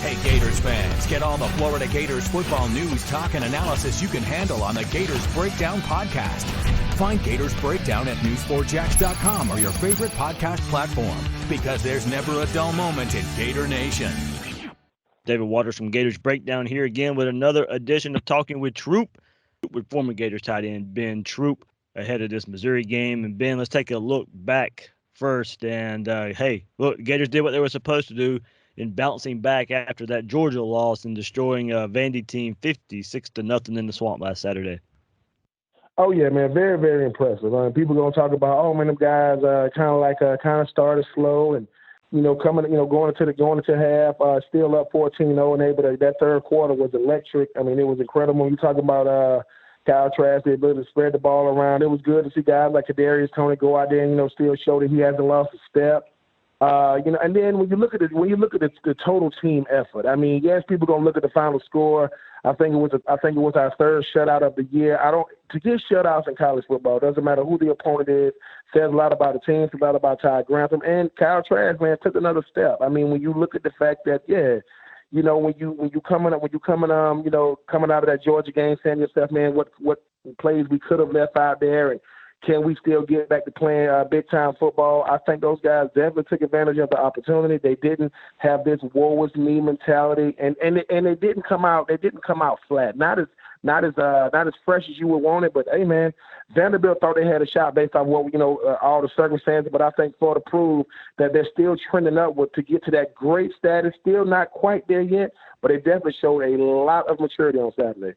Hey Gators fans, get all the Florida Gators football news, talk, and analysis you can handle on the Gators Breakdown podcast. Find Gators Breakdown at news4jax.com or your favorite podcast platform, because there's never a dull moment in Gator Nation. David Waters from Gators Breakdown here again with another edition of Talking with Troop, with former Gators tight end Ben Troop ahead of this Missouri game. And Ben, let's take a look back first. And hey, look, Gators did what they were supposed to do in bouncing back after that Georgia loss and destroying a Vandy team 56-0 in the Swamp last Saturday. Oh yeah, man, very, very impressive. People gonna talk about, oh man, them guys kind of started slow and going into half, still up 14-0 and able to. That third quarter was electric. I mean, it was incredible. When you talk about Kyle Trask, the ability to spread the ball around, it was good to see guys like Kadarius Toney go out there and still show that he hasn't lost a step. And then when you look at the total team effort, I mean, yes, people gonna look at the final score. I think it was our third shutout of the year. To get shutouts in college football, doesn't matter who the opponent is, says a lot about the team, says a lot about Ty Grantham, and Kyle Trask, man, took another step. I mean, when you look at the fact that, when you coming out of that Georgia game, saying to yourself, man, what plays we could have left out there, and can we still get back to playing big-time football? I think those guys definitely took advantage of the opportunity. They didn't have this woe is me mentality, and they didn't come out flat. Not as fresh as you would want it, but hey, man, Vanderbilt thought they had a shot based on what all the circumstances. But I think Florida proved that they're still trending upward to get to that great status. Still not quite there yet, but they definitely showed a lot of maturity on Saturday.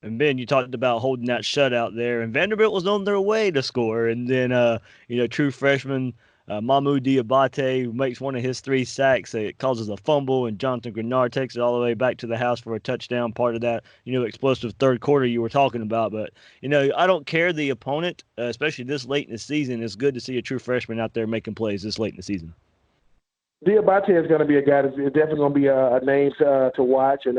And Ben, you talked about holding that shutout there, and Vanderbilt was on their way to score. And then, true freshman Mahmoud Diabate makes one of his 3 sacks. It causes a fumble, and Jonathan Grenard takes it all the way back to the house for a touchdown. Part of that, explosive third quarter you were talking about. But, I don't care the opponent, especially this late in the season. It's good to see a true freshman out there making plays this late in the season. Diabate is going to be a guy that's definitely going to be a name to watch and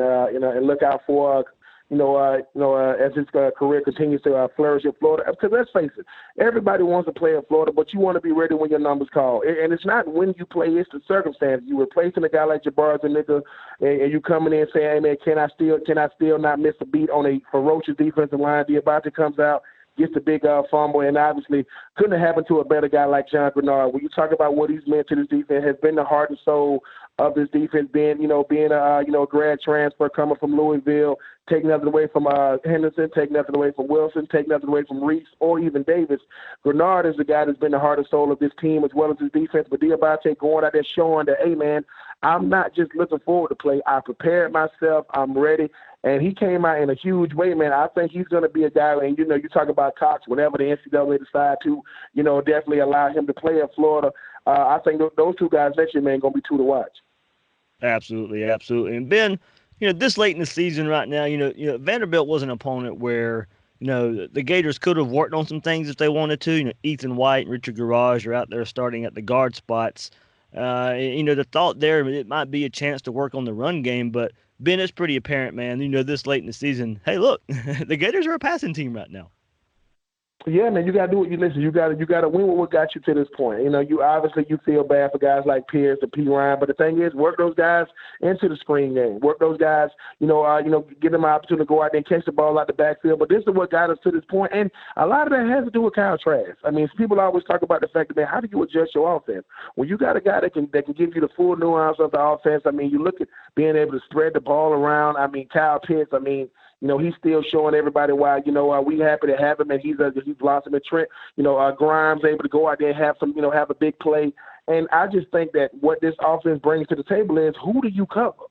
look out for. As his career continues to flourish in Florida. Because let's face it, everybody wants to play in Florida, but you want to be ready when your number's called. And it's not when you play, it's the circumstance. You replacing a guy like Jabbar Zuniga, and you coming in saying, hey, man, can I still not miss a beat on a ferocious defensive line? Diabate comes out, gets the big fumble, and obviously couldn't have happened to a better guy like John Grenard. When you talk about what he's meant to this defense, has been the heart and soul of this defense, being a grad transfer coming from Louisville, taking nothing away from Henderson, taking nothing away from Wilson, taking nothing away from Reese or even Davis. Grenard is the guy that's been the heart and soul of this team as well as his defense. But Diabate going out there showing that, hey, man, I'm not just looking forward to play. I prepared myself. I'm ready. And he came out in a huge way, man. I think he's going to be a guy, and, you talk about Cox, whenever the NCAA decide to, definitely allow him to play in Florida. I think those 2 guys next year, man, going to be 2 to watch. Absolutely. And Ben, this late in the season right now, Vanderbilt was an opponent where, the Gators could have worked on some things if they wanted to. Ethan White and Richard Garage are out there starting at the guard spots. The thought there, it might be a chance to work on the run game, but Ben, it's pretty apparent, man, this late in the season, hey, look, the Gators are a passing team right now. Yeah, man, you gotta do what you listen. You gotta win with what got you to this point. You obviously feel bad for guys like Pierce and P. Ryan, but the thing is, work those guys into the screen game. Work those guys, give them an opportunity to go out there and catch the ball out the backfield. But this is what got us to this point, and a lot of that has to do with Kyle Trask. I mean, people always talk about the fact that, man, how do you adjust your offense when you got a guy that can give you the full nuance of the offense? I mean, you look at being able to spread the ball around. I mean, Kyle Pitts. I mean, he's still showing everybody why, we happy to have him, and he's blossoming. Trent, Grimes able to go out there and have have a big play. And I just think that what this offense brings to the table is, who do you cover?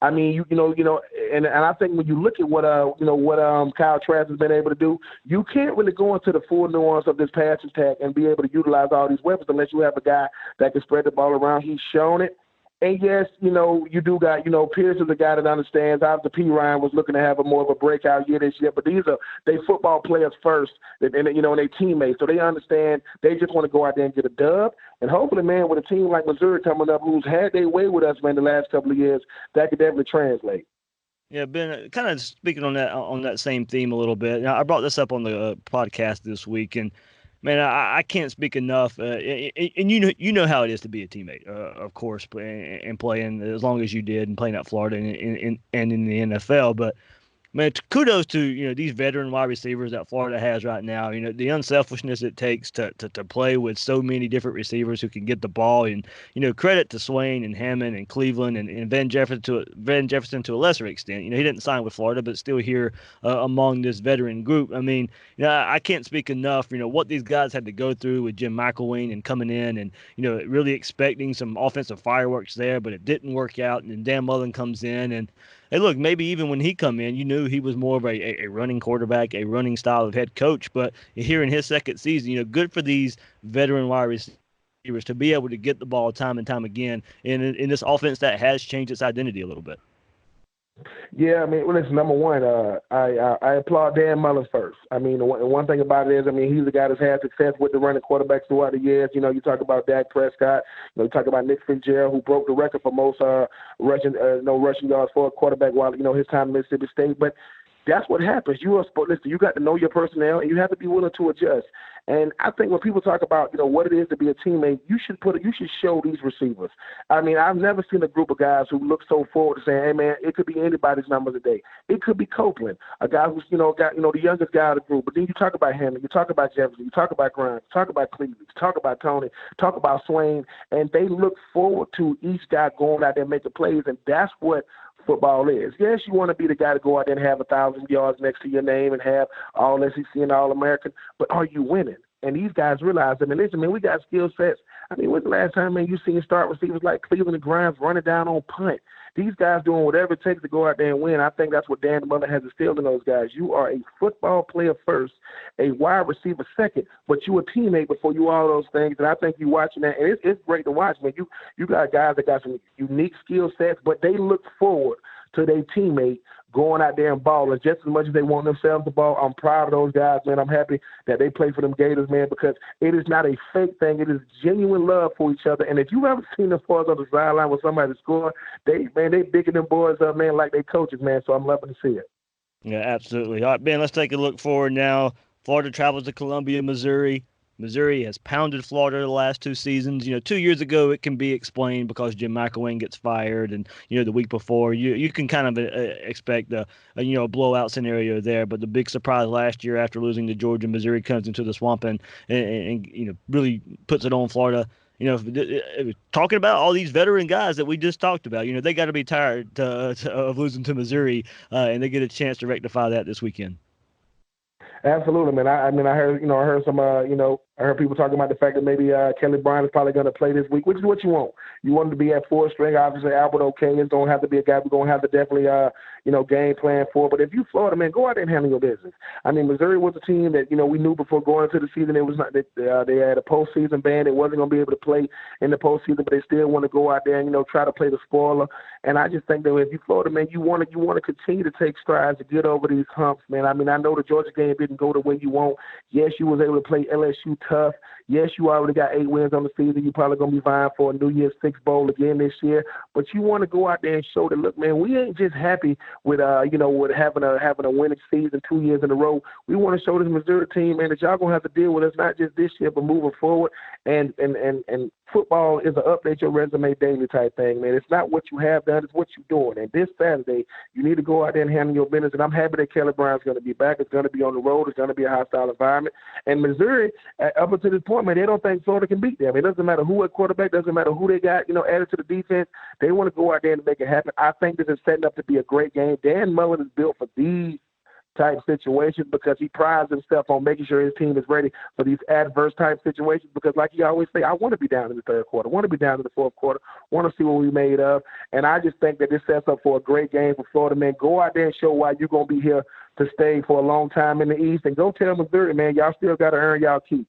I mean, and I think when you look at what Kyle Trask has been able to do, you can't really go into the full nuance of this pass attack and be able to utilize all these weapons unless you have a guy that can spread the ball around. He's shown it. And yes, you do got, Pierce is a guy that understands. Obviously, P. Ryan was looking to have more of a breakout year this year, but they football players first, and they teammates, so they understand. They just want to go out there and get a dub, and hopefully, man, with a team like Missouri coming up, who's had their way with us, man, the last couple of years, that could definitely translate. Yeah, Ben, kind of speaking on that same theme a little bit. Now, I brought this up on the podcast this week, and Man, I can't speak enough, and you know how it is to be a teammate, of course, and playing as long as you did and playing at Florida and in the NFL. But man, kudos to these veteran wide receivers that Florida has right now. The unselfishness it takes to play with so many different receivers who can get the ball, and credit to Swain and Hammond and Cleveland and Van Jefferson to a lesser extent. He didn't sign with Florida, but still here among this veteran group. I mean, I can't speak enough. What these guys had to go through with Jim McElwain and coming in and really expecting some offensive fireworks there, but it didn't work out. And then Dan Mullen comes in and hey, look, maybe even when he come in, you knew he was more of a running quarterback, a running style of head coach. But here in his second season, good for these veteran wide receivers to be able to get the ball time and time again in this offense that has changed its identity a little bit. Yeah, I mean, well, listen, number one, I applaud Dan Mullen first. I mean, the one thing about it is, I mean, he's the guy that's had success with the running quarterbacks throughout the years. You talk about Dak Prescott. You talk about Nick Fitzgerald, who broke the record for most rushing yards for a quarterback while, his time in Mississippi State. But that's what happens. Listen, you got to know your personnel, and you have to be willing to adjust. And I think when people talk about, what it is to be a teammate, you should show these receivers. I mean, I've never seen a group of guys who look so forward to saying, hey, man, it could be anybody's number today. It could be Copeland, a guy who's, the youngest guy of the group. But then you talk about Hammond, you talk about Jefferson, you talk about Grimes, you talk about Cleveland, you talk about Tony, talk about Swain, and they look forward to each guy going out there and making plays, and that's what football is. Yes, you want to be the guy to go out there and have 1,000 yards next to your name and have all SEC and all American, but are you winning? And these guys realize, I mean, listen, man, we got skill sets. I mean, when's the last time, man, you seen start receivers like Cleveland and Grimes running down on punt? These guys doing whatever it takes to go out there and win. I think that's what Dan Mullen has instilled in those guys. You are a football player first, a wide receiver second, but you a teammate before you all those things. And I think you watching that, and it's great to watch, man. You got guys that got some unique skill sets, but they look forward to their teammate going out there and balling just as much as they want themselves to ball. I'm proud of those guys, man. I'm happy that they play for them Gators, man, because it is not a fake thing. It is genuine love for each other. And if you've ever seen them boys on the sideline with somebody score, they bigging them boys up, man, like they coaches, man. So I'm loving to see it. Yeah, absolutely. All right, Ben, let's take a look forward now. Florida travels to Columbia, Missouri. Missouri has pounded Florida the last two seasons. 2 years ago, it can be explained because Jim McElwain gets fired, and the week before, you can kind of expect a blowout scenario there. But the big surprise last year after losing to Georgia, Missouri comes into the swamp and really puts it on Florida. Talking about all these veteran guys that we just talked about, they got to be tired of losing to Missouri, and they get a chance to rectify that this weekend. Absolutely, man. I heard some, I heard people talking about the fact that maybe Kelly Bryant is probably going to play this week, which is what you want. You want him to be at fourth string. Obviously, Albert O'Kane is going to have to be a guy we're going to have to definitely, game plan for. But if you Florida, man, go out there and handle your business. I mean, Missouri was a team that, we knew before going into the season it was not that they had a postseason ban. They wasn't going to be able to play in the postseason, but they still want to go out there and, try to play the spoiler. And I just think that if you Florida, man, you want to continue to take strides to get over these humps, man. I mean, I know the Georgia game didn't go the way you want. Yes, you was able to play LSU tough. Yes, you already got 8 wins on the season. You're probably going to be vying for a New Year's Six Bowl again this year. But you want to go out there and show that, look, man, we ain't just happy with, with having a winning season 2 years in a row. We want to show this Missouri team, man, that y'all going to have to deal with us not just this year, but moving forward. And football is an update your resume daily type thing, man. It's not what you have done, it's what you're doing. And this Saturday, you need to go out there and handle your business. And I'm happy that Kelly Bryant's going to be back. It's going to be on the road. It's going to be a hostile environment. And Missouri, up until this point, man, they don't think Florida can beat them. It doesn't matter who at quarterback, doesn't matter who they got, added to the defense. They want to go out there and make it happen. I think this is setting up to be a great game. Dan Mullen is built for these type situations because he prides himself on making sure his team is ready for these adverse type situations because like you always say, I want to be down in the third quarter, want to be down in the fourth quarter, want to see what we made of. And I just think that this sets up for a great game for Florida, man. Go out there and show why you're going to be here to stay for a long time in the East and go tell Missouri, man, y'all still got to earn y'all keep.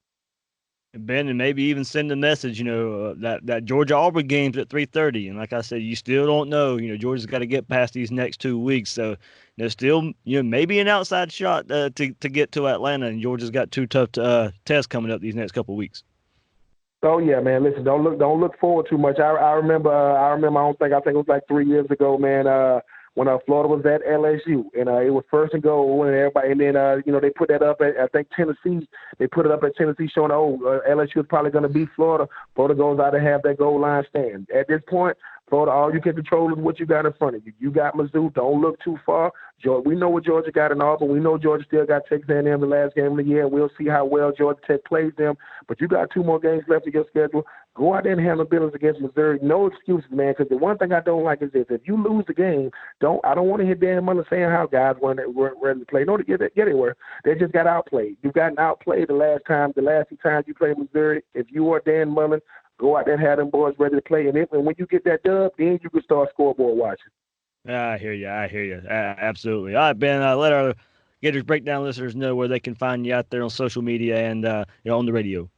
Ben, and maybe even send a message, that Georgia-Auburn game's at 3:30. And like I said, you still don't know. Georgia's got to get past these next 2 weeks. So there's still, maybe an outside shot to get to Atlanta. And Georgia's got 2 tough tests coming up these next couple of weeks. Oh yeah, man. Listen, don't look forward too much. I remember. I think it was like 3 years ago, man. when Florida was at LSU, and it was first and goal, and everybody, and then they put that up at, I think, Tennessee. They put it up at Tennessee, showing LSU is probably going to beat Florida. Florida goes out and have that goal line stand. At this point, Florida, all you can control is what you got in front of you. You got Mizzou. Don't look too far. We know what Georgia got in Auburn. We know Georgia still got Texas A&M the last game of the year. We'll see how well Georgia Tech plays them. But you got 2 more games left in your schedule. Go out there and handle business against Missouri. No excuses, man, because the one thing I don't like is this. If you lose the game, I don't want to hear Dan Mullen saying how guys weren't ready to play. No, to get anywhere. They just got outplayed. You've gotten outplayed the last 2 times you played Missouri. If you are Dan Mullen, go out there and have them boys ready to play. And when you get that dub, then you can start scoreboard watching. I hear you. Absolutely. All right, Ben, let our Gators Breakdown listeners know where they can find you out there on social media and on the radio.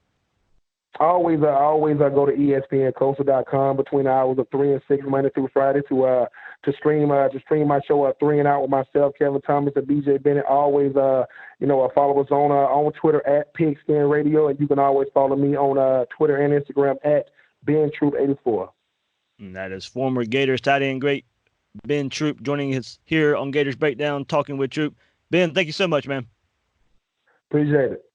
Always go to ESPNCoastal.com between the hours of 3 and 6 Monday through Friday to stream my show 3 and Out with myself, Kevin Thomas, and BJ Bennett. Always follow us on Twitter at Pigskin Radio, and you can always follow me on Twitter and Instagram at BenTroop84. And that is former Gators tight end great Ben Troop joining us here on Gators Breakdown, talking with Troop. Ben, thank you so much, man. Appreciate it.